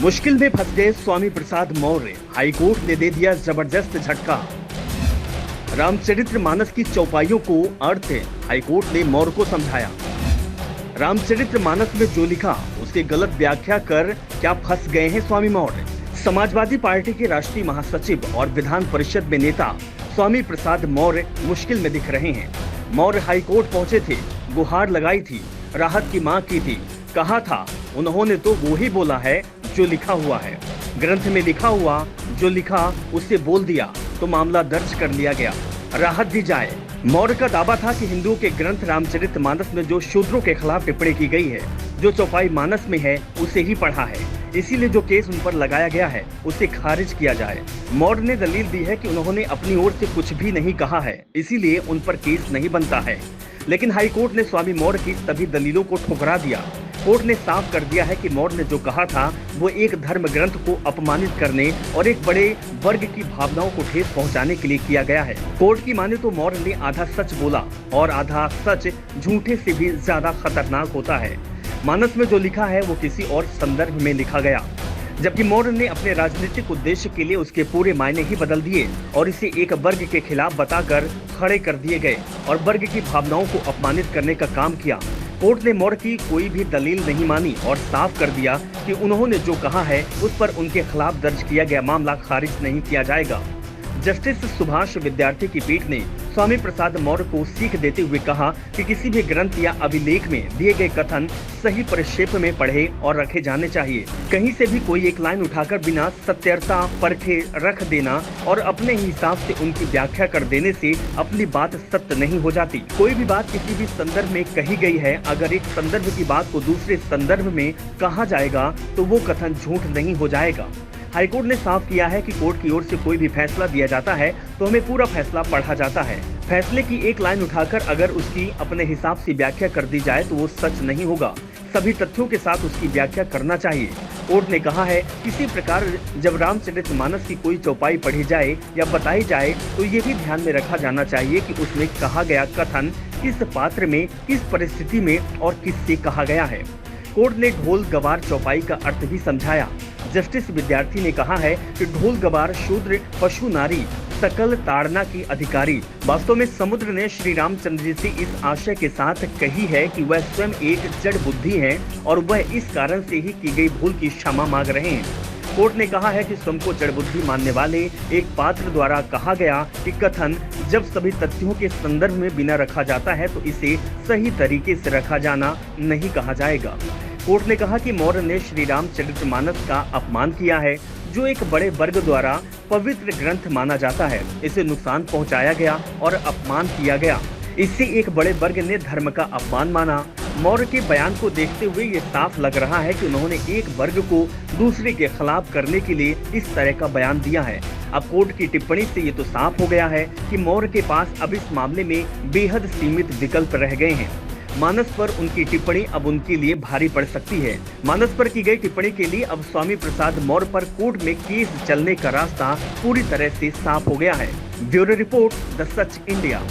मुश्किल में फंस गए स्वामी प्रसाद मौर्य, हाईकोर्ट ने दे दिया जबरदस्त झटका। रामचरितमानस की चौपाइयों को अर्थ हाईकोर्ट ने मौर्य को समझाया। रामचरितमानस में जो लिखा उसकी गलत व्याख्या कर क्या फंस गए हैं स्वामी मौर्य। समाजवादी पार्टी के राष्ट्रीय महासचिव और विधान परिषद में नेता स्वामी प्रसाद मौर्य मुश्किल में दिख रहे हैं। मौर्य हाईकोर्ट पहुंचे थे, गुहार लगाई थी, राहत की मांग की थी। कहा था उन्होंने तो वो ही बोला है जो लिखा हुआ है, ग्रंथ में लिखा हुआ जो लिखा उससे बोल दिया तो मामला दर्ज कर लिया गया, राहत दी जाए। मौर्य का दावा था कि हिंदुओं के ग्रंथ रामचरितमानस में जो शूद्रों के खिलाफ टिप्पणी की गई है, जो चौपाई मानस में है उसे ही पढ़ा है, इसीलिए जो केस उन पर लगाया गया है उसे खारिज किया जाए। मौर्य ने दलील दी है कि उन्होंने अपनी ओर से कुछ भी नहीं कहा है, इसीलिए उन पर केस नहीं बनता है। लेकिन हाईकोर्ट ने स्वामी मौर्य की सभी दलीलों को ठुकरा दिया। कोर्ट ने साफ कर दिया है कि मौर्य ने जो कहा था वो एक धर्म ग्रंथ को अपमानित करने और एक बड़े वर्ग की भावनाओं को ठेस पहुंचाने के लिए किया गया है। कोर्ट की माने तो मौर्य ने आधा सच बोला और आधा सच झूठे से भी ज्यादा खतरनाक होता है। मानस में जो लिखा है वो किसी और संदर्भ में लिखा गया, जबकि मौर्य ने अपने राजनीतिक उद्देश्य के लिए उसके पूरे मायने ही बदल दिए और इसे एक वर्ग के खिलाफ बताकर खड़े कर दिए गए और वर्ग की भावनाओं को अपमानित करने का काम किया। कोर्ट ने मौर्य की कोई भी दलील नहीं मानी और साफ कर दिया कि उन्होंने जो कहा है उस पर उनके खिलाफ दर्ज किया गया मामला खारिज नहीं किया जाएगा। जस्टिस सुभाष विद्यार्थी की पीठ ने स्वामी प्रसाद मौर्य को सीख देते हुए कहा कि किसी भी ग्रंथ या अभिलेख में दिए गए कथन सही परिक्षेप में पढ़े और रखे जाने चाहिए। कहीं से भी कोई एक लाइन उठाकर बिना सत्यता परखे रख देना और अपने हिसाब से उनकी व्याख्या कर देने से अपनी बात सत्य नहीं हो जाती। कोई भी बात किसी भी संदर्भ में कही गई है, अगर एक संदर्भ की बात को दूसरे संदर्भ में कहा जाएगा तो वो कथन झूठ नहीं हो जाएगा। हाईकोर्ट ने साफ किया है कि कोर्ट की ओर से कोई भी फैसला दिया जाता है तो हमें पूरा फैसला पढ़ा जाता है। फैसले की एक लाइन उठाकर अगर उसकी अपने हिसाब से व्याख्या कर दी जाए तो वो सच नहीं होगा, सभी तथ्यों के साथ उसकी व्याख्या करना चाहिए। कोर्ट ने कहा है किसी प्रकार जब रामचरितमानस की कोई चौपाई पढ़ी जाए या बताई जाए तो ये भी ध्यान में रखा जाना चाहिए कि उसमें कहा गया कथन किस पात्र में, किस परिस्थिति में और किससे कहा गया है। कोर्ट ने ढोल गवार चौपाई का अर्थ भी समझाया। जस्टिस विद्यार्थी ने कहा है कि ढोल गवार शूद्र पशु नारी सकल ताड़ना की अधिकारी। वास्तव में समुद्र ने श्री रामचंद्र जी से इस आशय के साथ कही है कि वह स्वयं एक जड़ बुद्धि है और वह इस कारण से ही की गई भूल की क्षमा मांग रहे हैं। कोर्ट ने कहा है कि स्वयं को जड़ बुद्धि मानने वाले एक पात्र द्वारा कहा गया कि कथन जब सभी तथ्यों के संदर्भ में बिना रखा जाता है तो इसे सही तरीके से रखा जाना नहीं कहा जाएगा। कोर्ट ने कहा कि मौर्य ने श्री रामचरितमानस का अपमान किया है, जो एक बड़े वर्ग द्वारा पवित्र ग्रंथ माना जाता है। इसे नुकसान पहुंचाया गया और अपमान किया गया, इससे एक बड़े वर्ग ने धर्म का अपमान माना। मौर्य के बयान को देखते हुए ये साफ लग रहा है कि उन्होंने एक वर्ग को दूसरे के खिलाफ करने के लिए इस तरह का बयान दिया है। अब कोर्ट की टिप्पणी से ये तो साफ हो गया है कि मौर्य के पास अब इस मामले में बेहद सीमित विकल्प रह गए हैं। मानस पर उनकी टिप्पणी अब उनके लिए भारी पड़ सकती है। मानस पर की गई टिप्पणी के लिए अब स्वामी प्रसाद मौर्य पर कोर्ट में केस चलने का रास्ता पूरी तरह से साफ हो गया है। Bureau report, the such India.